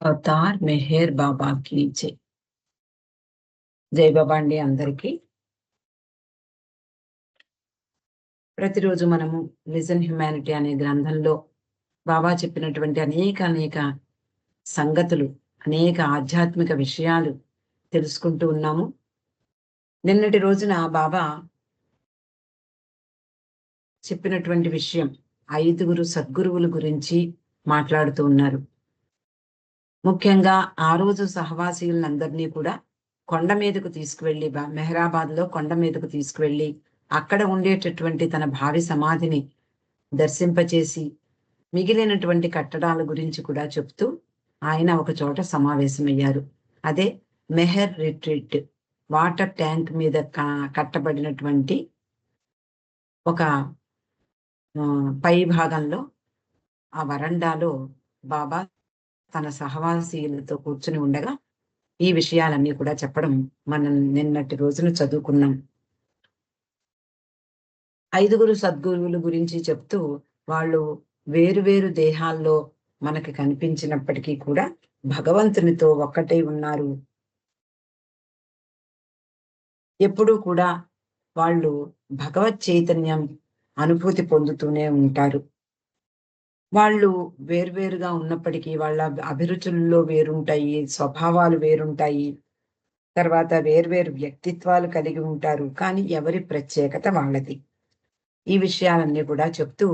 Avatar Meher బాబాకి జై. జై బాబా అండి అందరికీ. ప్రతిరోజు మనము లిజన్ హ్యుమానిటీ అనే గ్రంథంలో బాబా చెప్పినటువంటి అనేక సంగతులు, అనేక ఆధ్యాత్మిక విషయాలు తెలుసుకుంటూ ఉన్నాము. నిన్నటి రోజున బాబా చెప్పినటువంటి విషయం 5 సద్గురువుల గురించి మాట్లాడుతూ ఉన్నారు. ముఖ్యంగా ఆ రోజు సహవాసీలందరినీ కూడా కొండ మీదకు తీసుకువెళ్ళి, మెహరాబాద్ లో కొండ మీదకు తీసుకువెళ్ళి అక్కడ ఉండేటటువంటి తన భావి సమాధిని దర్శింపచేసి మిగిలినటువంటి కట్టడాల గురించి కూడా చెప్తూ ఆయన ఒక చోట సమావేశమయ్యారు. అదే మెహర్ రిట్రీట్, వాటర్ ట్యాంక్ మీద కట్టబడినటువంటి ఒక పై భాగంలో ఆ వరండాలో బాబా తన సహవాసీలతో కూర్చుని ఉండగా ఈ విషయాలన్నీ కూడా చెప్పడం మనం నిన్నటి రోజున చదువుకున్నాం. 5 సద్గురువుల గురించి చెప్తూ వాళ్ళు వేరు దేహాల్లో మనకి కనిపించినప్పటికీ కూడా భగవంతునితో ఒక్కటై ఉన్నారు. ఎప్పుడూ కూడా వాళ్ళు భగవత్ చైతన్యం అనుభూతి పొందుతూనే ఉంటారు. వాళ్ళు వేరుగా ఉన్నప్పటికీ వాళ్ళ అభిరుచుల్లో వేరుంటాయి, స్వభావాలు వేరుంటాయి, తర్వాత వేర్వేరు వ్యక్తిత్వాలు కలిగి ఉంటారు. కానీ ఎవరి ప్రత్యేకత వాళ్ళది. ఈ విషయాలన్నీ కూడా చెప్తూ,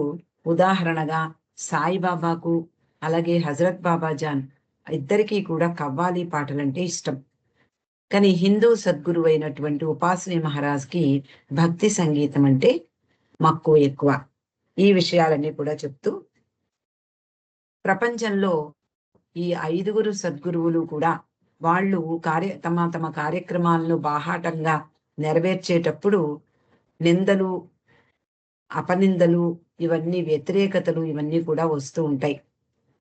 ఉదాహరణగా సాయిబాబాకు అలాగే హజరత్ బాబాజాన్ ఇద్దరికీ కూడా కవ్వాలి పాటలంటే ఇష్టం. కానీ హిందూ సద్గురు అయినటువంటి ఉపాసనీ మహారాజ్కి భక్తి సంగీతం అంటే మక్కువ ఎక్కువ. ఈ విషయాలన్నీ కూడా చెప్తూ, ప్రపంచంలో ఈ 5 సద్గురువులు కూడా వాళ్ళు తమ కార్యక్రమాలను బాహాటంగా నెరవేర్చేటప్పుడు నిందలు, అపనిందలు, ఇవన్నీ వ్యతిరేకతలు ఇవన్నీ కూడా వస్తూ ఉంటాయి.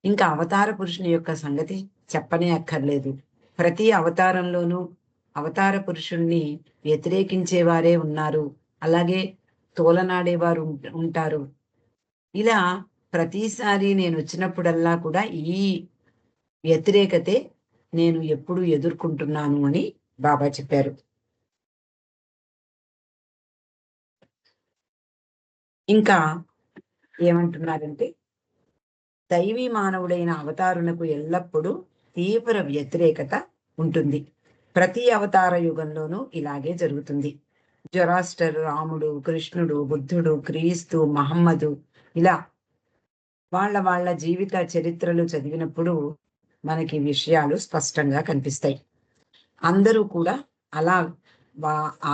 ఇంకా అవతార పురుషుని యొక్క సంగతి చెప్పనే అక్కర్లేదు. ప్రతి అవతారంలోనూ అవతార పురుషుణ్ణి వ్యతిరేకించేవారే ఉన్నారు, అలాగే తోలనాడేవారు ఉంటారు. ఇలా ప్రతిసారి నేను వచ్చినప్పుడల్లా కూడా ఈ వ్యతిరేకతే నేను ఎప్పుడు ఎదుర్కొంటున్నాను అని బాబా చెప్పారు. ఇంకా ఏమంటున్నారంటే, దైవీ మానవుడైన అవతారునకు ఎల్లప్పుడూ తీవ్ర వ్యతిరేకత ఉంటుంది. ప్రతి అవతార యుగంలోనూ ఇలాగే జరుగుతుంది. జొరాస్టర్, రాముడు, కృష్ణుడు, బుద్ధుడు, క్రీస్తు, మహమ్మదు, ఇలా వాళ్ళ జీవిత చరిత్రలు చదివినప్పుడు మనకి విషయాలు స్పష్టంగా కనిపిస్తాయి. అందరూ కూడా అలా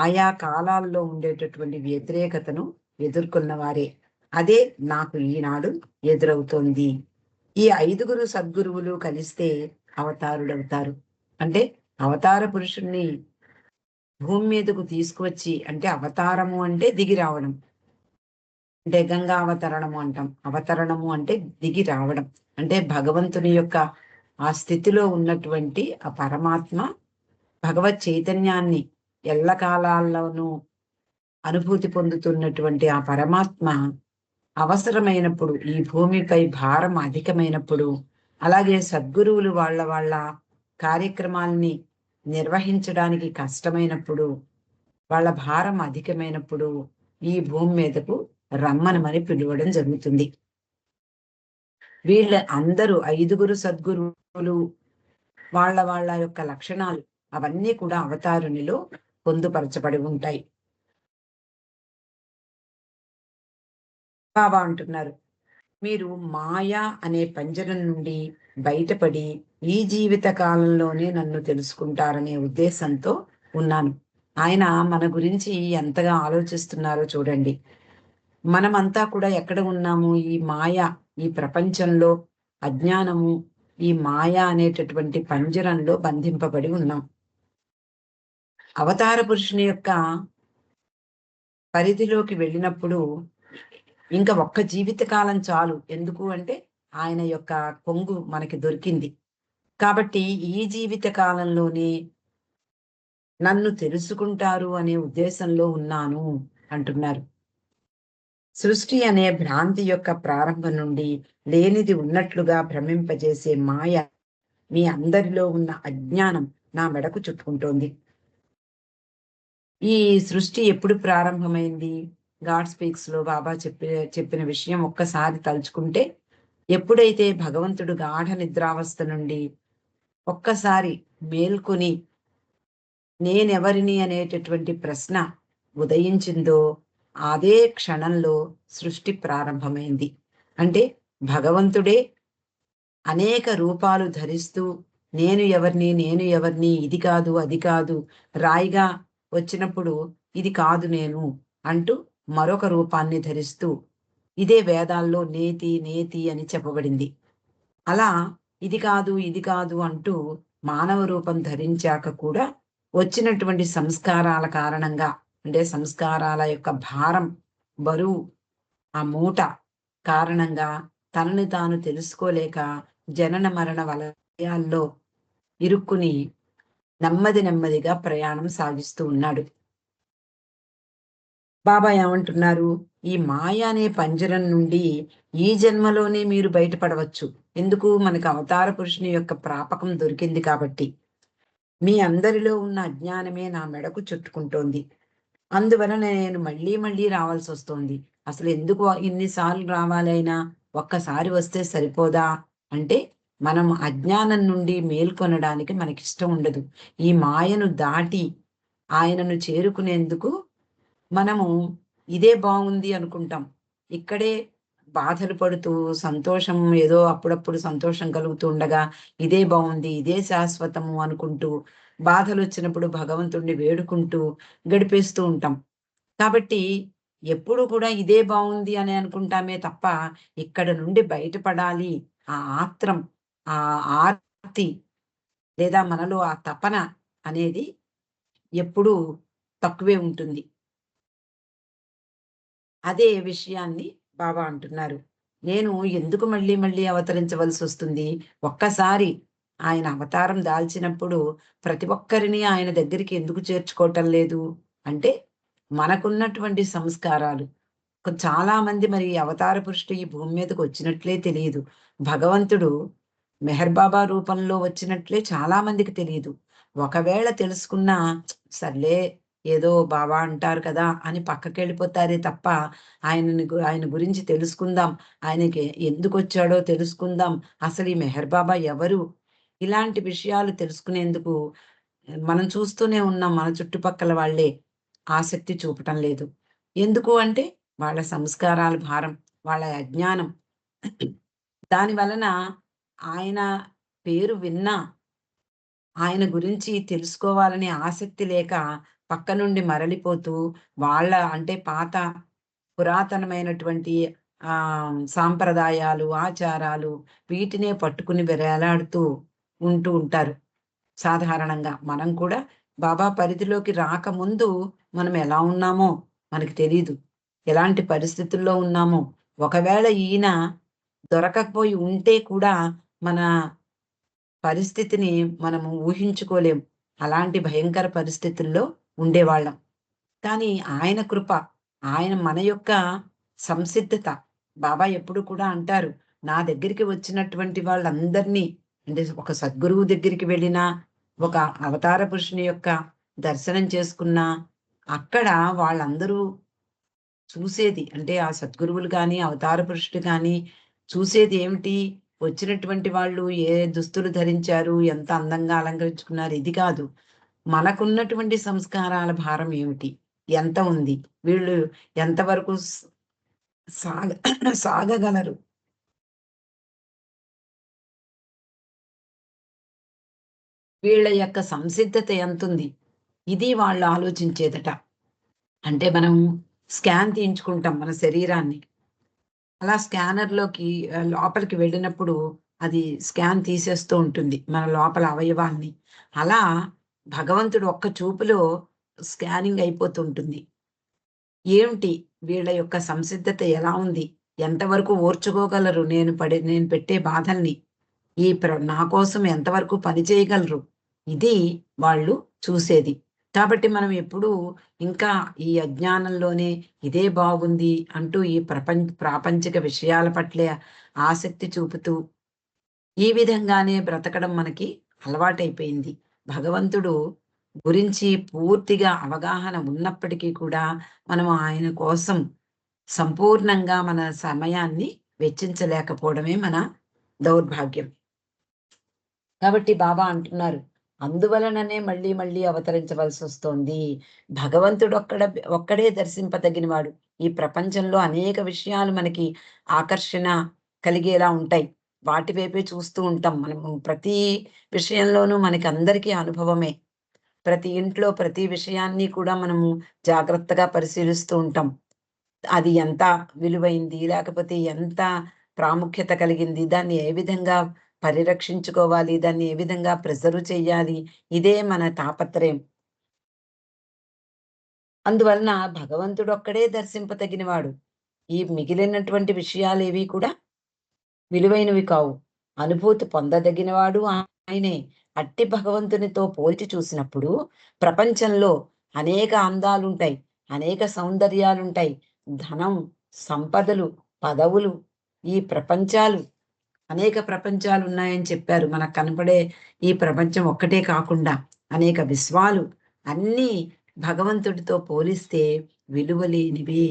ఆయా కాలాల్లో ఉండేటటువంటి వ్యతిరేకతను ఎదుర్కొన్న వారే. అదే నాకు ఈనాడు ఎదురవుతోంది. ఈ 5 సద్గురువులు కలిస్తే అవతారుడవుతారు. అంటే అవతార పురుషుణ్ణి భూమి మీదకు తీసుకువచ్చి, అంటే అవతారము అంటే దిగి రావడం, అంటే గంగా అవతరణము అంటాం. అవతరణము అంటే దిగి రావడం, అంటే భగవంతుని యొక్క ఆ స్థితిలో ఉన్నటువంటి ఆ పరమాత్మ భగవత్ చైతన్యాన్ని ఎల్లకాలాల్లోనూ అనుభూతి పొందుతున్నటువంటి ఆ పరమాత్మ అవసరమైనప్పుడు, ఈ భూమిపై భారం అధికమైనప్పుడు, అలాగే సద్గురువులు వాళ్ళ కార్యక్రమాల్ని నిర్వహించడానికి కష్టమైనప్పుడు, వాళ్ళ భారం అధికమైనప్పుడు ఈ భూమి మీదకు రమ్మనమని పిలవడం జరుగుతుంది. వీళ్ళ అందరూ 5 సద్గురువులు వాళ్ళ యొక్క లక్షణాలు అవన్నీ కూడా అవతారునిలో పొందుపరచబడి ఉంటాయి. బాబా అంటున్నారు, మీరు మాయా అనే పంజరం నుండి బయటపడి ఈ జీవిత కాలంలోనే నన్ను తెలుసుకుంటారనే ఉద్దేశంతో ఉన్నాను. ఆయన మన గురించి ఎంతగా ఆలోచిస్తున్నారో చూడండి. మనమంతా కూడా ఎక్కడ ఉన్నాము? ఈ మాయ, ఈ ప్రపంచంలో అజ్ఞానము, ఈ మాయ అనేటటువంటి పంజరంలో బంధింపబడి ఉన్నాం. అవతార పురుషుని యొక్క పరిధిలోకి వెళ్ళినప్పుడు ఇంకా ఒక్క జీవితకాలం చాలు. ఎందుకు అంటే ఆయన యొక్క కొంగు మనకి దొరికింది కాబట్టి ఈ జీవిత కాలంలోనే నన్ను తెలుసుకుంటారు అనే ఉద్దేశంలో ఉన్నాను అంటున్నారు. సృష్టి అనే భ్రాంతి యొక్క ప్రారంభం నుండి లేనిది ఉన్నట్లుగా భ్రమింపజేసే మాయ మీ అందరిలో ఉన్న అజ్ఞానం నా మెడకు చుట్టుకుంటోంది. ఈ సృష్టి ఎప్పుడు ప్రారంభమైంది? గాడ్ స్పీక్స్‌లో బాబా చెప్పిన విషయం ఒక్కసారి తలుచుకుంటే, ఎప్పుడైతే భగవంతుడు గాఢ నిద్రావస్థ నుండి ఒక్కసారి మేల్కొని నేనెవరిని అనేటటువంటి ప్రశ్న ఉదయించిందో, అదే క్షణంలో సృష్టి ప్రారంభమైంది. అంటే భగవంతుడే అనేక రూపాలు ధరిస్తూ నేను ఎవరిని, నేను ఎవరిని, ఇది కాదు, అది కాదు, రాయిగా వచ్చినప్పుడు ఇది కాదు నేను అంటూ మరొక రూపాన్ని ధరిస్తూ ఇదే వేదాల్లో నేతి, నేతి అని చెప్పబడింది. అలా ఇది కాదు, ఇది కాదు అంటూ మానవ రూపం ధరించాక కూడా వచ్చినటువంటి సంస్కారాల కారణంగా అంటే సంస్కారాల యొక్క భారం, బరువు, ఆ మూట కారణంగా తనని తాను తెలుసుకోలేక జనన మరణ వలయాల్లో ఇరుక్కుని నెమ్మది నెమ్మదిగా ప్రయాణం సాగిస్తూ ఉన్నాడు. బాబా ఏమంటున్నారు? ఈ మాయ అనే పంజరం నుండి ఈ జన్మలోనే మీరు బయటపడవచ్చు. ఎందుకు? మనకు అవతార పురుషుని యొక్క ప్రాపకం దొరికింది కాబట్టి. మీ అందరిలో ఉన్న అజ్ఞానమే నా మెడకు చుట్టుకుంటోంది. అందువలన నేను మళ్ళీ మళ్ళీ రావాల్సొస్తోంది. అసలెందుకు ఇన్ని సార్లు రావాలైనా? ఒక్కసారి వస్తే సరిపోదా? అంటే మనం అజ్ఞానం నుండి మేల్కొనడానికి మనకిష్టం ఉండదు. ఈ మాయను దాటి ఆయనను చేరుకునేందుకు మనము ఇదే బావుంది అనుకుంటాం. ఇక్కడే బాధలు పడుతూ సంతోషం ఏదో అప్పుడప్పుడు సంతోషం కలుగుతూ ఉండగా, ఇదే బావుంది, ఇదే శాశ్వతము అనుకుంటూ, బాధలొచ్చినప్పుడు భగవంతుడిని వేడుకుంటూ గడిపేస్తూ ఉంటాం. కాబట్టి ఎప్పుడు కూడా ఇదే బావుంది అని అనుకుంటామే తప్ప, ఇక్కడ నుండి బయటపడాలి. ఆ ఆత్రం, ఆ ఆర్తి లేదా మనలో ఆ తపన అనేది ఎప్పుడూ తక్కువే ఉంటుంది. అదే విషయాన్ని బాబా అంటున్నారు. నేను ఎందుకు మళ్ళీ మళ్ళీ అవతరించవలసొస్తుంది? ఒక్కసారి ఆయన అవతారం దాల్చినప్పుడు ప్రతి ఒక్కరిని ఆయన దగ్గరికి ఎందుకు చేర్చుకోవటం లేదు? అంటే మనకున్నటువంటి సంస్కారాలు. చాలా మంది మరి అవతార పురుషుడు ఈ భూమి మీదకొచ్చినట్లే తెలీదు. భగవంతుడు మెహర్ బాబా రూపంలో వచ్చినట్లే చాలా మందికి తెలీదు. ఒకవేళ తెలుసుకున్నా సర్లే ఏదో బాబా అంటారు కదా అని పక్కకెళ్ళిపోతారే తప్ప ఆయన గురించి తెలుసుకుందాం. ఆయనకి ఎందుకొచ్చాడో తెలుసుకుందాం. అసలు ఈ మెహర్ బాబా ఎవరు? ఇలాంటి విషయాలు తెలుసుకునేందుకు మనం చూస్తూనే ఉన్నాం. మన చుట్టుపక్కల వాళ్ళే ఆసక్తి చూపటం లేదు. ఎందుకు అంటే వాళ్ళ సంస్కారాల భారం, వాళ్ళ అజ్ఞానం. దాని వలన ఆయన పేరు విన్నా, ఆయన గురించి తెలుసుకోవాలనే ఆసక్తి లేక పక్క నుండి మరలిపోతూ, వాళ్ళ అంటే పాత పురాతనమైనటువంటి సాంప్రదాయాలు, ఆచారాలు వీటినే పట్టుకుని వేలాడుతూ ఉంటూ ఉంటారు. సాధారణంగా మనం కూడా బాబా పరిధిలోకి రాకముందు మనం ఎలా ఉన్నామో మనకు తెలీదు. ఎలాంటి పరిస్థితుల్లో ఉన్నామో, ఒకవేళ ఈయన దొరకకపోయి ఉంటే కూడా మన పరిస్థితిని మనము ఊహించుకోలేం. అలాంటి భయంకర పరిస్థితుల్లో ఉండేవాళ్ళం. కానీ ఆయన కృప, ఆయన మన యొక్క సంసిద్ధత బాబా ఎప్పుడు కూడా అంటారు, నా దగ్గరికి వచ్చినటువంటి వాళ్ళందరినీ అంటే ఒక సద్గురువు దగ్గరికి వెళ్ళినా, ఒక అవతార పురుషుని యొక్క దర్శనం చేసుకున్నా, అక్కడ వాళ్ళందరూ చూసేది అంటే ఆ సద్గురువులు గాని, అవతార పురుషుడు గాని చూసేది ఏమిటి? వచ్చినటువంటి వాళ్ళు ఏ దుస్తులు ధరించారు? ఎంత అందంగా అలంకరించుకున్నారు? ఇది కాదు. మనకున్నటువంటి సంస్కారాల భారం ఏమిటి? ఎంత ఉంది? వీళ్ళు ఎంతవరకు సాగ సాగగలరు? వీళ్ళ యొక్క సంసిద్ధత ఎంతుంది? ఇది వాళ్ళు ఆలోచించేదట. అంటే మనం స్కాన్ తీయించుకుంటాం మన శరీరాన్ని. అలా స్కానర్‌లోకి లోపలికి వెళ్ళినప్పుడు అది స్కాన్ తీసేస్తూ ఉంటుంది. మన లోపల అవయవాల్ని. అలా భగవంతుడు ఒక్క చూపులో స్కానింగ్ అయిపోతూ ఉంటుంది. ఏమిటి వీళ్ళ యొక్క సంసిద్ధత ఎలా ఉంది? ఎంతవరకు ఓర్చుకోగలరు నేను పెట్టే బాధల్ని? నా కోసం ఎంతవరకు పని చేయగలరు? ఇది వాళ్ళు చూసేది. కాబట్టి మనం ఎప్పుడూ ఇంకా ఈ అజ్ఞానంలోనే ఇదే బాగుంది అంటూ ఈ ప్రాపంచిక విషయాల పట్లే ఆసక్తి చూపుతూ ఈ విధంగానే బ్రతకడం మనకి అలవాటైపోయింది. భగవంతుడు గురించి పూర్తిగా అవగాహన ఉన్నప్పటికీ కూడా మనం ఆయన కోసం సంపూర్ణంగా మన సమయాన్ని వెచ్చించలేకపోవడమే మన దౌర్భాగ్యం. కాబట్టి బాబా అంటున్నారు, అందువలననే మళ్ళీ మళ్ళీ అవతరించవలసొస్తోంది. ఒక్కడే దర్శింపదగినవాడు. ఈ ప్రపంచంలో అనేక విషయాలు మనకి ఆకర్షణ కలిగేలా ఉంటాయి. వాటి వైపే చూస్తూ ఉంటాం. మనము ప్రతి విషయంలోనూ మనకందరికీ అనుభవమే. ప్రతి ఇంట్లో ప్రతి విషయాన్ని కూడా మనము జాగ్రత్తగా పరిశీలిస్తూ ఉంటాం. అది ఎంత విలువైంది, లేకపోతే ఎంత ప్రాముఖ్యత కలిగింది, దాన్ని ఏ విధంగా పరిరక్షించుకోవాలి, దాన్ని ఏ విధంగా ప్రిజర్వ్ చేయాలి, ఇదే మన తాపత్రయం. అందువలన భగవంతుడొక్కడే దర్శింపతగినవాడు. ఈ మిగిలినటువంటి విషయాలేవి కూడా విలువైనవి కావు. అనుభూతి పొందదగినవాడు ఆయనే. అట్టి భగవంతునితో పోల్చి చూసినప్పుడు ప్రపంచంలో అనేక అందాలుంటాయి. అనేక సౌందర్యాలుంటాయి. ధనం, సంపదలు, పదవులు, ఈ ప్రపంచాలు అనేక ప్రపంచాలున్నాయని చెప్పారు. మనకు కనపడే ఈ ప్రపంచం ఒక్కటే కాకుండా అనేక విశ్వాలు అన్నీ భగవంతుడితో పోలిస్తే విలువలేనివే.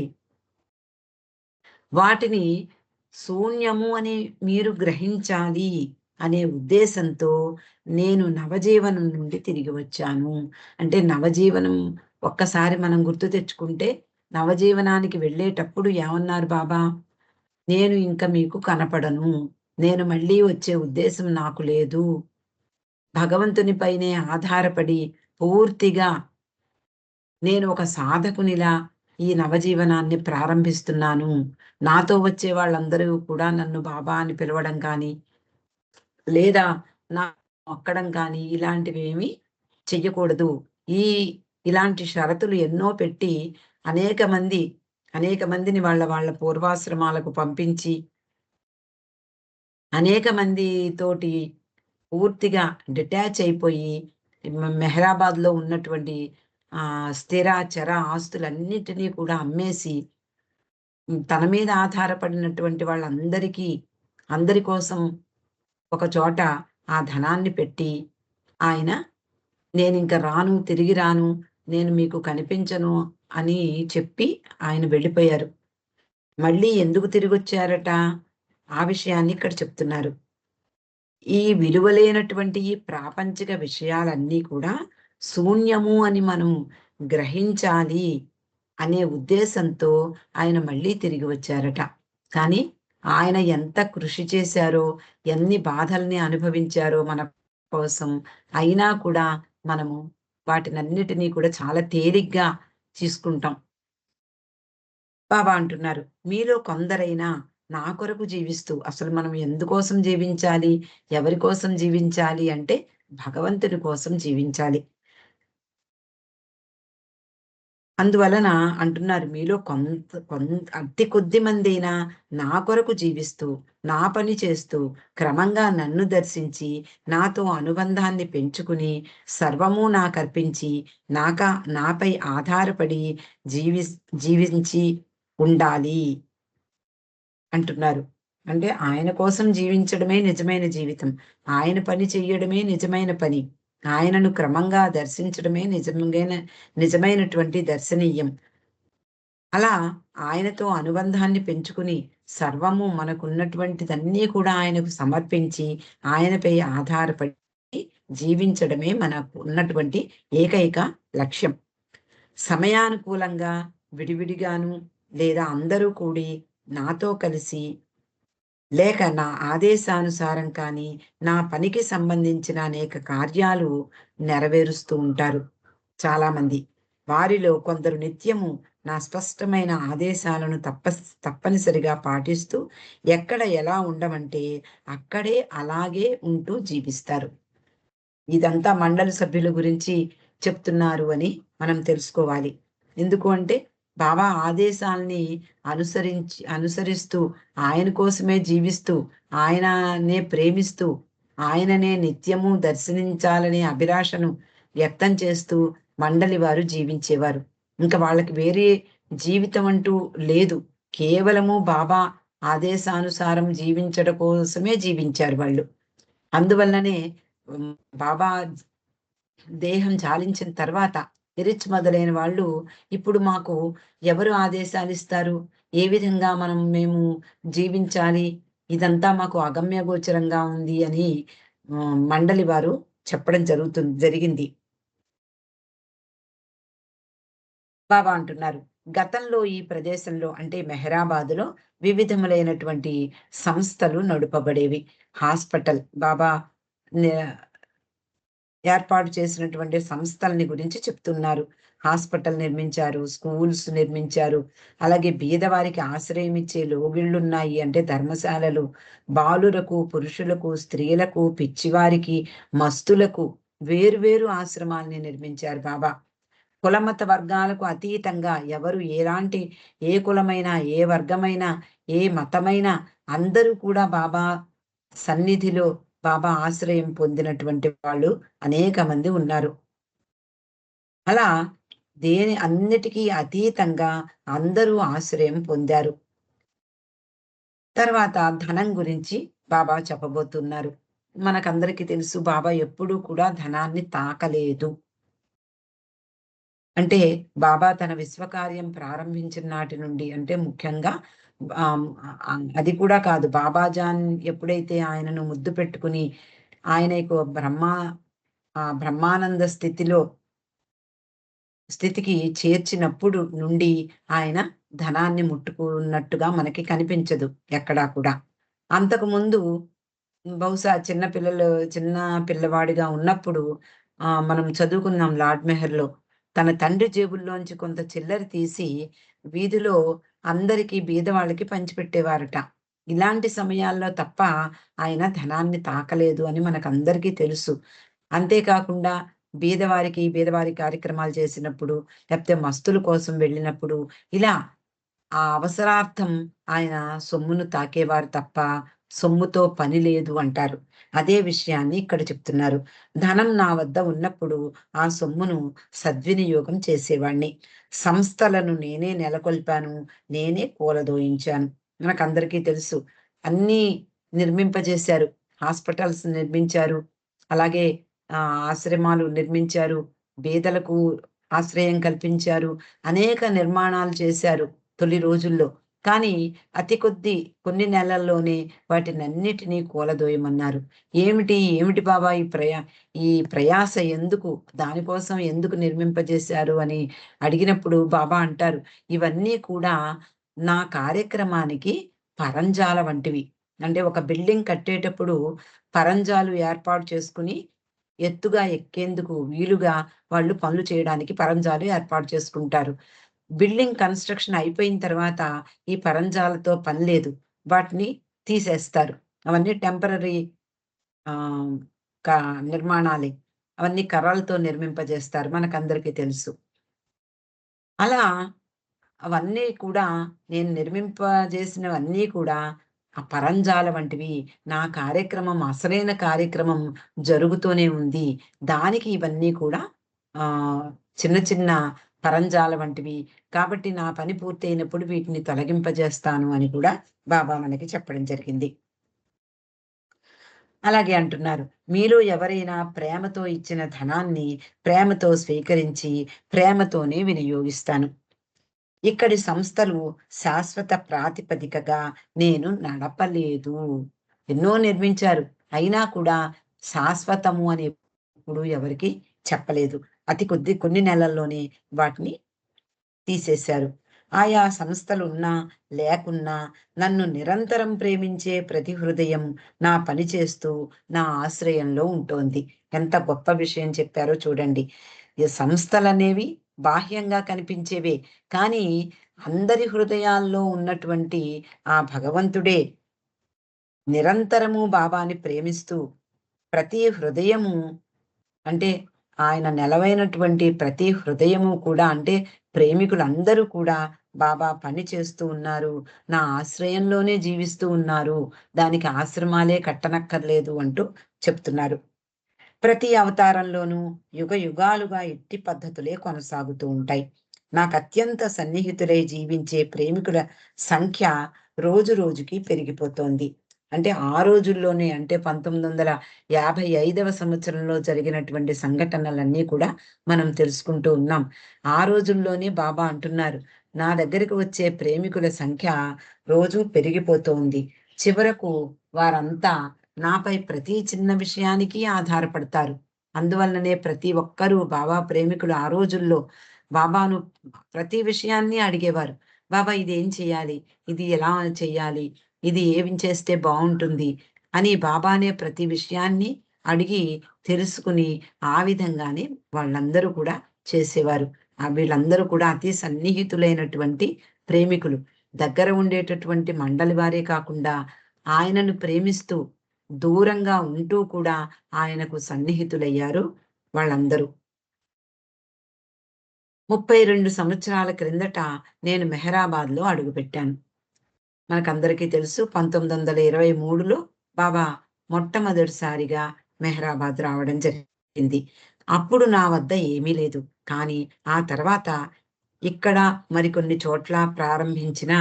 వాటిని శూన్యము అని మీరు గ్రహించాలి అనే ఉద్దేశంతో నేను నవజీవనం నుండి తిరిగి వచ్చాను. అంటే నవజీవనం ఒక్కసారి మనం గుర్తు తెచ్చుకుంటే నవజీవనానికి వెళ్ళేటప్పుడు ఏమన్నారు బాబా? నేను ఇంక మీకు కనపడను. నేను మళ్ళీ వచ్చే ఉద్దేశం నాకు లేదు. భగవంతుని పైనే ఆధారపడి పూర్తిగా నేను ఒక సాధకునిలా ఈ నవజీవనాన్ని ప్రారంభిస్తున్నాను. నాతో వచ్చే వాళ్ళందరూ కూడా నన్ను బాబా అని పిలవడం కానీ, లేదా నా మొక్కడం కానీ ఇలాంటివేమీ చెయ్యకూడదు. ఈ ఇలాంటి షరతులు ఎన్నో పెట్టి అనేక మంది అనేక మందిని వాళ్ళ వాళ్ళ పూర్వాశ్రమాలకు పంపించి, అనేక మందితోటి పూర్తిగా డిటాచ్ అయిపోయి మెహరాబాద్‌లో ఉన్నటువంటి స్థిర, చర ఆస్తులన్నిటిని కూడా అమ్మేసి తన మీద ఆధారపడినటువంటి వాళ్ళందరికీ అందరి కోసం ఒక చోట ఆ ధనాన్ని పెట్టి ఆయన నేనింక రాను, తిరిగి రాను, నేను మీకు కనిపించను అని చెప్పి ఆయన వెళ్ళిపోయారు. మళ్ళీ ఎందుకు తిరిగొచ్చారట? ఆ విషయాన్ని ఇక్కడ చెప్తున్నారు. ఈ విలువలేనటువంటి ఈ ప్రాపంచిక విషయాలన్నీ కూడా శూన్యము అని మనం గ్రహించాలి అనే ఉద్దేశంతో ఆయన మళ్ళీ తిరిగి వచ్చారట. కానీ ఆయన ఎంత కృషి చేశారో, ఎన్ని బాధల్ని అనుభవించారో మన కోసం, అయినా కూడా మనము వాటినన్నిటినీ కూడా చాలా తేలిగ్గా తీసుకుంటాం. బాబా అంటున్నారు, మీలో కొందరైనా నా కొరకు జీవిస్తూ అసలు మనం ఎందుకోసం జీవించాలి? ఎవరి కోసం జీవించాలి అంటే భగవంతుని కోసం జీవించాలి. అందువలన అంటున్నారు మీలో అతి కొద్ది మందైనా నా కొరకు జీవిస్తూ, నా పని చేస్తూ, క్రమంగా నన్ను దర్శించి, నాతో అనుబంధాన్ని పెంచుకుని, సర్వము నాకర్పించి, నాపై ఆధారపడి జీవిస్ జీవించి ఉండాలి అంటున్నారు. అంటే ఆయన కోసం జీవించడమే నిజమైన జీవితం. ఆయన పని చెయ్యడమే నిజమైన పని. ఆయనను క్రమంగా దర్శించడమే నిజమైనటువంటి దర్శనీయం. అలా ఆయనతో అనుబంధాన్ని పెంచుకుని సర్వము మనకున్నటువంటిదన్నీ కూడా ఆయనకు సమర్పించి, ఆయనపై ఆధారపడి జీవించడమే మనకు ఉన్నటువంటి ఏకైక లక్ష్యం. సమయానుకూలంగా విడివిడిగాను లేదా అందరూ కూడి నాతో కలిసి లేక నా ఆదేశానుసారం కానీ, నా పనికి సంబంధించిన అనేక కార్యాలు నెరవేరుస్తూ ఉంటారు చాలామంది. వారిలో కొందరు నిత్యము నా స్పష్టమైన ఆదేశాలను తప్పనిసరిగా పాటిస్తూ, ఎక్కడ ఎలా ఉండమంటే అక్కడే అలాగే ఉంటూ జీవిస్తారు. ఇదంతా మండలి సభ్యుల గురించి చెప్తున్నారు అని మనం తెలుసుకోవాలి. ఎందుకు అంటే బాబా ఆదేశాల్ని అనుసరిస్తూ, ఆయన కోసమే జీవిస్తూ, ఆయననే ప్రేమిస్తూ, ఆయననే నిత్యము దర్శించాలనే అభిలాషను వ్యక్తం చేస్తూ మండలి వారు జీవించేవారు. ఇంక వాళ్ళకి వేరే జీవితం అంటూ లేదు. కేవలము బాబా ఆదేశానుసారం జీవించడం కోసమే జీవించారు వాళ్ళు. అందువల్లనే హ్మ్, బాబా దేహం చాలించిన తర్వాత ఎరిచ్ మొదలైన వాళ్ళు ఇప్పుడు మాకు ఎవరు ఆదేశాలిస్తారు? ఏ విధంగా మేము జీవించాలి? ఇదంతా మాకు అగమ్య గోచరంగా ఉంది అని మండలి వారు చెప్పడం జరిగింది. బాబా అంటున్నారు. గతంలో ఈ ప్రదేశంలో అంటే మెహరాబాద్‌లో వివిధములైనటువంటి సంస్థలు నడుపబడేవి. హాస్పిటల్ బాబా నే ఏర్పాటు చేసినటువంటి సంస్థలని గురించి చెప్తున్నారు. హాస్పిటల్ నిర్మించారు, స్కూల్స్ నిర్మించారు. అలాగే బీదవారికి ఆశ్రయం ఇచ్చే లోగిళ్ళున్నాయి. అంటే ధర్మశాలలు, బాలురకు, పురుషులకు, స్త్రీలకు, పిచ్చివారికి, మస్తులకు వేరు వేరు ఆశ్రమాల్ని నిర్మించారు బాబా. కులమత వర్గాలకు అతీతంగా ఎవరు ఎలాంటి ఏ కులమైనా, ఏ వర్గమైనా, ఏ మతమైనా అందరూ కూడా బాబా సన్నిధిలో బాబా ఆశ్రయం పొందినటువంటి వాళ్ళు అనేక మంది ఉన్నారు. అలా అన్నిటికీ అతీతంగా అందరూ ఆశ్రయం పొందారు. తర్వాత ధనం గురించి బాబా చెప్పబోతున్నారు. మనకందరికీ తెలుసు బాబా ఎప్పుడూ కూడా ధనాన్ని తాకలేదు. అంటే బాబా తన విశ్వకార్యం ప్రారంభించిన నాటి నుండి అంటే ముఖ్యంగా అది కూడా కాదు. బాబాజాన్ ఎప్పుడైతే ఆయనను ముద్దు పెట్టుకుని ఆయనకు బ్రహ్మానంద స్థితికి చేర్చినప్పుడు నుండి ఆయన ధనాన్ని ముట్టుకున్నట్టుగా మనకి కనిపించదు ఎక్కడా కూడా. అంతకుముందు బహుశా చిన్న పిల్లవాడిగా ఉన్నప్పుడు మనం చదువుకున్నాం 'లార్డ్ మెహర్‌లో' తన తండ్రి జేబుల్లోంచి కొంత చిల్లర తీసి వీధిలో అందరికీ బీదవాళ్ళకి పంచిపెట్టేవారట. ఇలాంటి సమయాల్లో తప్ప ఆయన ధనాన్ని తాకలేదు అని మనకందరికీ తెలుసు. అంతేకాకుండా బీదవారి కార్యక్రమాలు చేసినప్పుడు, లేకపోతే మస్తుల కోసం వెళ్ళినప్పుడు ఇలా ఆ అవసరార్థం ఆయన సొమ్మును తాకేవారు తప్ప, సొమ్ముతో పని లేదు అంటారు. అదే విషయాన్ని ఇక్కడ చెప్తున్నారు. ధనం నా వద్ద ఉన్నప్పుడు ఆ సొమ్మును సద్వినియోగం చేసేవాడిని. సంస్థలను నేనే నెలకొల్పాను. నేనే కూలదోయించాను. మనకందరికీ తెలుసు. అన్నీ నిర్మింపజేశారు. హాస్పిటల్స్ నిర్మించారు. అలాగే ఆశ్రమాలు నిర్మించారు. బీదలకు ఆశ్రయం కల్పించారు. అనేక నిర్మాణాలు చేశారు. తొలి రోజుల్లో. కానీ కొన్ని నెలల్లోనే వాటినన్నిటినీ కూలదోయమన్నారు. ఏమిటి బాబా ఈ ప్రయాస ఎందుకు? దానికోసం ఎందుకు నిర్మింపజేశారు అని అడిగినప్పుడు బాబా అంటారు, "ఇవన్నీ కూడా నా కార్యక్రమానికి పరంజాల వంటివి." అంటే ఒక బిల్డింగ్ కట్టేటప్పుడు పరంజాలు ఏర్పాటు చేసుకొని ఎత్తుగా ఎక్కేందుకు వీలుగా వాళ్ళు పనులు చేయడానికి పరంజాలు ఏర్పాటు చేసుకుంటారు. బిల్డింగ్ కన్‌స్ట్రక్షన్ అయిపోయిన తర్వాత ఈ పరంజాలతో పని లేదు. వాటిని తీసేస్తారు. అవన్నీ టెంపరరీ ఆహ్, క నిర్మాణాలే. అవన్నీ కర్రలతో నిర్మింపజేస్తారు. మనకందరికీ తెలుసు. అలా అవన్నీ కూడా నేను నిర్మింపజేసినవన్నీ కూడా ఆ పరంజాల వంటివి. నా కార్యక్రమం అసలైన కార్యక్రమం జరుగుతూనే ఉంది. దానికి ఇవన్నీ కూడా ఆహ్, చిన్న చిన్న పరంజాల వంటివి. కాబట్టి నా పని పూర్తయినప్పుడు వీటిని తొలగింపజేస్తాను అని కూడా బాబా మనకి చెప్పడం జరిగింది. అలాగే అంటున్నారు. మీలో ఎవరైనా ప్రేమతో ఇచ్చిన ధనాన్ని ప్రేమతో స్వీకరించి ప్రేమతోనే వినియోగిస్తాను. ఇక్కడి సంస్థలు శాశ్వత ప్రాతిపదికగా నేను నడపలేదు. ఎన్నో నిర్మించారు. అయినా కూడా శాశ్వతము అని ఎప్పుడు ఎవరికీ చెప్పలేదు. కొన్ని నెలల్లోనే వాటిని తీసేశారు. ఆయా సంస్థలున్నా, లేకున్నా నన్ను నిరంతరం ప్రేమించే ప్రతి హృదయం నా పని చేస్తూ, నా ఆశ్రయంలో ఉంటోంది. ఎంత గొప్ప విషయం చెప్పారో చూడండి. ఈ సంస్థలనేవి బాహ్యంగా కనిపించేవే. కానీ అందరి హృదయాల్లో ఉన్నటువంటి ఆ భగవంతుడే నిరంతరము బాబాని ప్రేమిస్తూ ప్రతి హృదయము అంటే ఆయన నెలవైనటువంటి ప్రతి హృదయము కూడా అంటే ప్రేమికులందరూ కూడా బాబా పని చేస్తూ ఉన్నారు. నా ఆశ్రయంలోనే జీవిస్తూ ఉన్నారు. దానికి ఆశ్రమాలే కట్టనక్కర్లేదు అంటూ చెప్తున్నారు. ప్రతి అవతారంలోనూ యుగాలుగా ఇట్టి పద్ధతులే కొనసాగుతూ ఉంటాయి. నాకత్యంత సన్నిహితులై జీవించే ప్రేమికుల సంఖ్య రోజు రోజుకి పెరిగిపోతోంది. అంటే ఆ రోజుల్లోనే అంటే 1955వ సంవత్సరంలో జరిగినటువంటి సంఘటనలన్నీ కూడా మనం తెలుసుకుంటూ ఉన్నాం. ఆ రోజుల్లోనే బాబా అంటున్నారు, "నా దగ్గరికి వచ్చే ప్రేమికుల సంఖ్య రోజూ పెరిగిపోతూ ఉంది. చివరకు వారంతా నాపై ప్రతి చిన్న విషయానికి ఆధారపడతారు. అందువల్లనే ప్రతి ఒక్కరూ బాబా ప్రేమికులు ఆ రోజుల్లో బాబాను ప్రతి విషయాన్ని అడిగేవారు. బాబా ఇదేం చేయాలి? ఇది ఎలా చేయాలి? ఇది ఏం చేస్తే బావుంటుంది అని బాబానే ప్రతి విషయాన్ని అడిగి తెలుసుకుని, ఆ విధంగానే వాళ్ళందరూ కూడా చేసేవారు. వీళ్ళందరూ కూడా అతి సన్నిహితులైనటువంటి ప్రేమికులు. దగ్గర ఉండేటటువంటి మండలి వారే కాకుండా, ఆయనను ప్రేమిస్తూ, దూరంగా ఉంటూ కూడా ఆయనకు సన్నిహితులయ్యారు వాళ్ళందరూ. 32 సంవత్సరాల క్రిందట నేను మెహరాబాద్‌లో అడుగుపెట్టాను. మనకందరికీ తెలుసు 1923లో బాబా మొట్టమొదటిసారిగా మెహరాబాద్ రావడం జరిగింది. అప్పుడు నా వద్ద ఏమీ లేదు. కానీ ఆ తర్వాత ఇక్కడ మరికొన్ని చోట్ల ప్రారంభించిన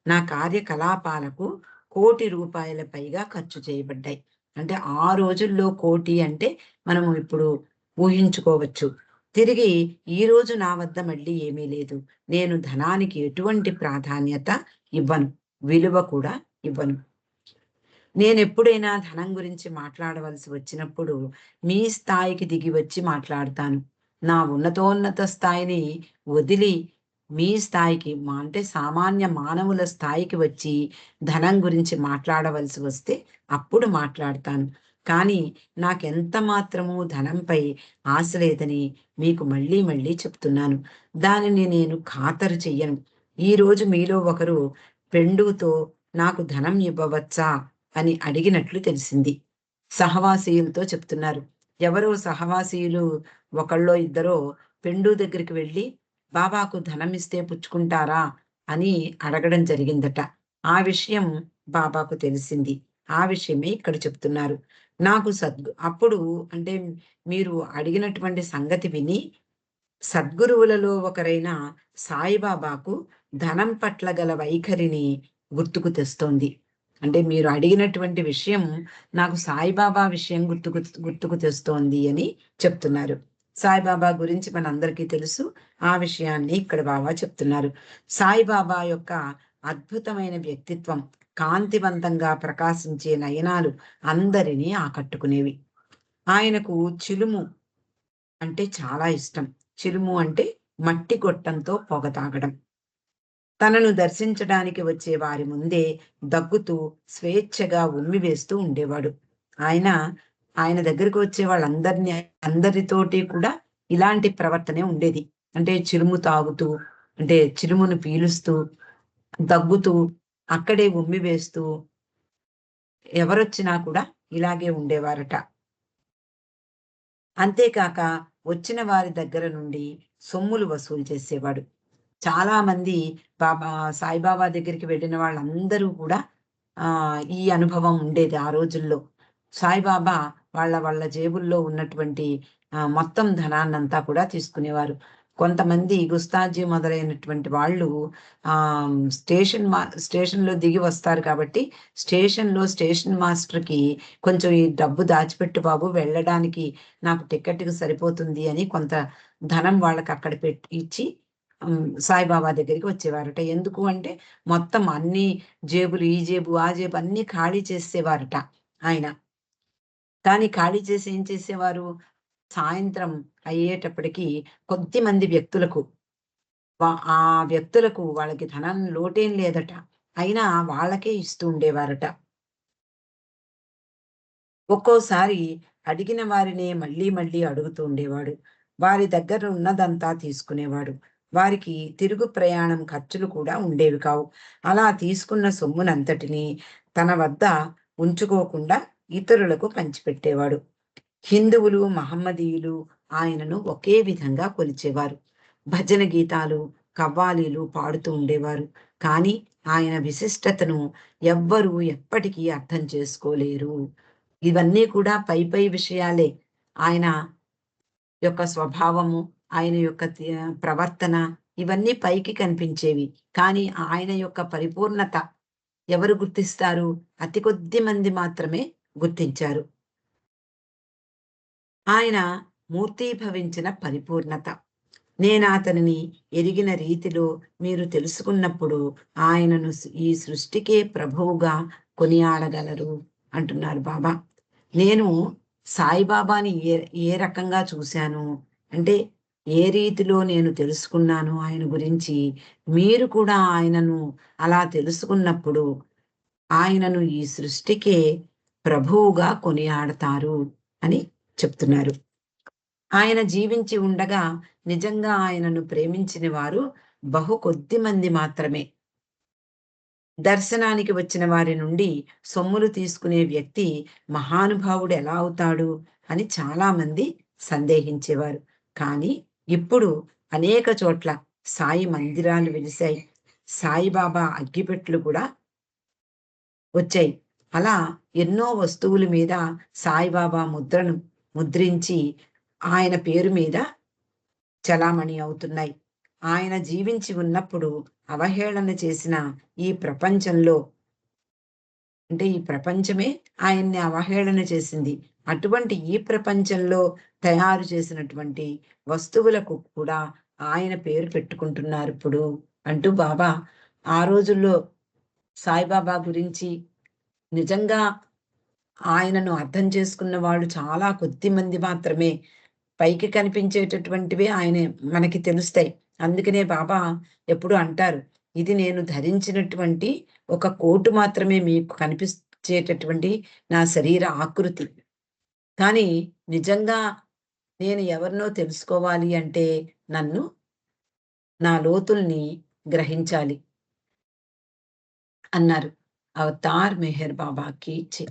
నా కార్యకలాపాలకు ₹1,00,00,000 పైగా ఖర్చు చేయబడ్డాయి. అంటే ఆ రోజుల్లో కోటి అంటే మనము ఇప్పుడు ఊహించుకోవచ్చు. తిరిగి ఈరోజు నా వద్ద మళ్ళీ ఏమీ లేదు. నేను ధనానికి ఎటువంటి ప్రాధాన్యత ఇవ్వను. విలువ కూడా ఇవ్వను. నేనెప్పుడైనా ధనం గురించి మాట్లాడవలసి వచ్చినప్పుడు, మీ స్థాయికి దిగి వచ్చి మాట్లాడతాను. నా ఉన్నతోన్నత స్థాయిని వదిలి, మీ స్థాయికి అంటే సామాన్య మానవుల స్థాయికి వచ్చి, ధనం గురించి మాట్లాడవలసి వస్తే అప్పుడు మాట్లాడతాను. కానీ నాకెంత మాత్రము ధనంపై ఆశ లేదని మీకు మళ్ళీ మళ్ళీ చెప్తున్నాను. దానిని నేను ఖాతరు చెయ్యను. ఈరోజు మీలో ఒకరు పెండుతో నాకు ధనం ఇవ్వవచ్చా అని అడిగినట్లు తెలిసింది. సహవాసీయులతో చెప్తున్నారు. ఎవరో సహవాసీయులు ఒకళ్ళో ఇద్దరో పెండు దగ్గరికి వెళ్లి, "బాబాకు ధనమిస్తే పుచ్చుకుంటారా?" అని అడగడం జరిగిందట. ఆ విషయం బాబాకు తెలిసింది. ఆ విషయమే ఇక్కడ చెప్తున్నారు. నాకు అప్పుడు అంటే మీరు అడిగినటువంటి సంగతి విని సద్గురువులలో ఒకరైన సాయిబాబాకు ధనం పట్ల గల వైఖరిని గుర్తుకు తెస్తోంది. అంటే మీరు అడిగినటువంటి విషయం నాకు సాయిబాబా విషయం గుర్తుకు తెస్తోంది అని చెప్తున్నారు. సాయిబాబా గురించి మనందరికీ తెలుసు. ఆ విషయాన్ని ఇక్కడ బాబా చెప్తున్నారు. సాయిబాబా యొక్క అద్భుతమైన వ్యక్తిత్వం, కాంతివంతంగా ప్రకాశించే నయనాలు అందరినీ ఆకట్టుకునేవి. ఆయనకు చిలుము అంటే చాలా ఇష్టం. చిలుము అంటే మట్టి గొట్టంతో పొగ తాగడం. తనను దర్శించడానికి వచ్చే వారి ముందే దగ్గుతూ స్వేచ్ఛగా ఉమ్మివేస్తూ ఉండేవాడు. ఆయన, ఆయన దగ్గరికి వచ్చే అందరితోటి కూడా ఇలాంటి ప్రవర్తనే ఉండేది. అంటే చిలుము తాగుతూ, అంటే చిలుమును పీలుస్తూ, దగ్గుతూ, అక్కడే ఉమ్మివేస్తూ ఎవరొచ్చినా కూడా ఇలాగే ఉండేవారట. అంతేకాక వచ్చిన వారి దగ్గర నుండి సొమ్ములు వసూలు చేసేవాడు. చాలామంది బాబా సాయిబాబా దగ్గరికి వెళ్ళిన వాళ్ళందరూ కూడా ఈ అనుభవం ఉండేది ఆ రోజుల్లో. సాయిబాబా వాళ్ళ జేబుల్లో ఉన్నటువంటి మొత్తం ధనాన్నంతా కూడా తీసుకునేవారు. కొంతమంది గుస్తాజీ మొదలైనటువంటి వాళ్ళు స్టేషన్‌లో దిగి వస్తారు కాబట్టి, స్టేషన్ మాస్టర్‌కి కొంచెం ఈ డబ్బు దాచిపెట్టు బాబు వెళ్ళడానికి నాకు టికెట్‌కి సరిపోతుంది అని కొంత ధనం వాళ్ళకక్కడ ఇచ్చి సాయిబాబా దగ్గరికి వచ్చేవారట. ఎందుకు అంటే మొత్తం అన్ని జేబులు ఈ జేబు, ఆ జేబు అన్నీ ఖాళీ చేసేవారట ఆయన. కానీ ఖాళీ చేసి ఏం చేసేవారు? సాయంత్రం అయ్యేటప్పటికి కొద్దిమంది వ్యక్తులకు ఆ వ్యక్తులకు వాళ్ళకి ధనం లోటేం లేదట. అయినా వాళ్ళకే ఇస్తూ ఉండేవారట. ఒక్కోసారి అడిగిన వారినే మళ్ళీ మళ్ళీ అడుగుతూ ఉండేవాడు. వారి దగ్గర ఉన్నదంతా తీసుకునేవాడు. వారికి తిరుగు ప్రయాణం ఖర్చులు కూడా ఉండేవి కావు. అలా తీసుకున్న సొమ్మునంతటినీ తన వద్ద ఉంచుకోకుండా ఇతరులకు పంచిపెట్టేవాడు. హిందువులు, మహమ్మదీయులు ఆయనను ఒకే విధంగా కొలిచేవారు. భజన గీతాలు, కవ్వాలీలు పాడుతూ ఉండేవారు. కానీ ఆయన విశిష్టతను ఎవ్వరూ ఎప్పటికీ అర్థం చేసుకోలేరు. ఇవన్నీ కూడా పై విషయాలే. ఆయన యొక్క స్వభావము, ఆయన యొక్క ప్రవర్తన ఇవన్నీ పైకి కనిపించేవి. కానీ ఆయన యొక్క పరిపూర్ణత ఎవరు గుర్తిస్తారు? అతి కొద్ది మంది మాత్రమే గుర్తించారు. ఆయన మూర్తీభవించిన పరిపూర్ణత. నేనాతనిని ఎరిగిన రీతిలో మీరు తెలుసుకున్నప్పుడు ఆయనను ఈ సృష్టికే ప్రభువుగా కొనియాడగలరు అంటున్నారు బాబా. నేను సాయిబాబాని ఏ రకంగా చూశాను అంటే, ఏ రీతిలో నేను తెలుసుకున్నాను ఆయన గురించి, మీరు కూడా ఆయనను అలా తెలుసుకున్నప్పుడు ఆయనను ఈ సృష్టికే ప్రభువుగా కొనియాడతారు అని చెప్తున్నారు. ఆయన జీవించి ఉండగా నిజంగా ఆయనను ప్రేమించిన వారు బహు కొద్ది మంది మాత్రమే. దర్శనానికి వచ్చిన వారి నుండి సొమ్ములు తీసుకునే వ్యక్తి మహానుభావుడు ఎలా అవుతాడు అని చాలామంది సందేహించేవారు. కానీ ఇప్పుడు అనేక చోట్ల సాయి మందిరాలు వెలిశాయి. సాయిబాబా అగ్గిపెట్టెలు కూడా వచ్చాయి. అలా ఎన్నో వస్తువుల మీద సాయిబాబా ముద్రను ముద్రించి ఆయన పేరు మీద చలామణి అవుతున్నాయి. ఆయన జీవించి ఉన్నప్పుడు అవహేళన చేసిన ఈ ప్రపంచంలో అంటే ఈ ప్రపంచమే ఆయన్ని అవహేళన చేసింది. అటువంటి ఈ ప్రపంచంలో తయారు చేసినటువంటి వస్తువులకు కూడా ఆయన పేరు పెట్టుకుంటున్నారిప్పుడు అంటూ బాబా ఆ రోజుల్లో సాయిబాబా గురించి నిజంగా ఆయనను అర్థం చేసుకున్న వాళ్ళు చాలా కొద్ది మంది మాత్రమే. పైకి కనిపించేటటువంటివే మనకి తెలుస్తాయి. అందుకనే బాబా ఎప్పుడూ అంటారు, "ఇది నేను ధరించినటువంటి ఒక కోటు మాత్రమే మీకు కనిపించేటటువంటి నా శరీర ఆకృతి. కానీ నిజంగా నేను ఎవరినో తెలుసుకోవాలి అంటే నన్ను నా లోతుల్ని గ్రహించాలి" అన్నారు. అవతార్ మెహర్ బాబాకి జై.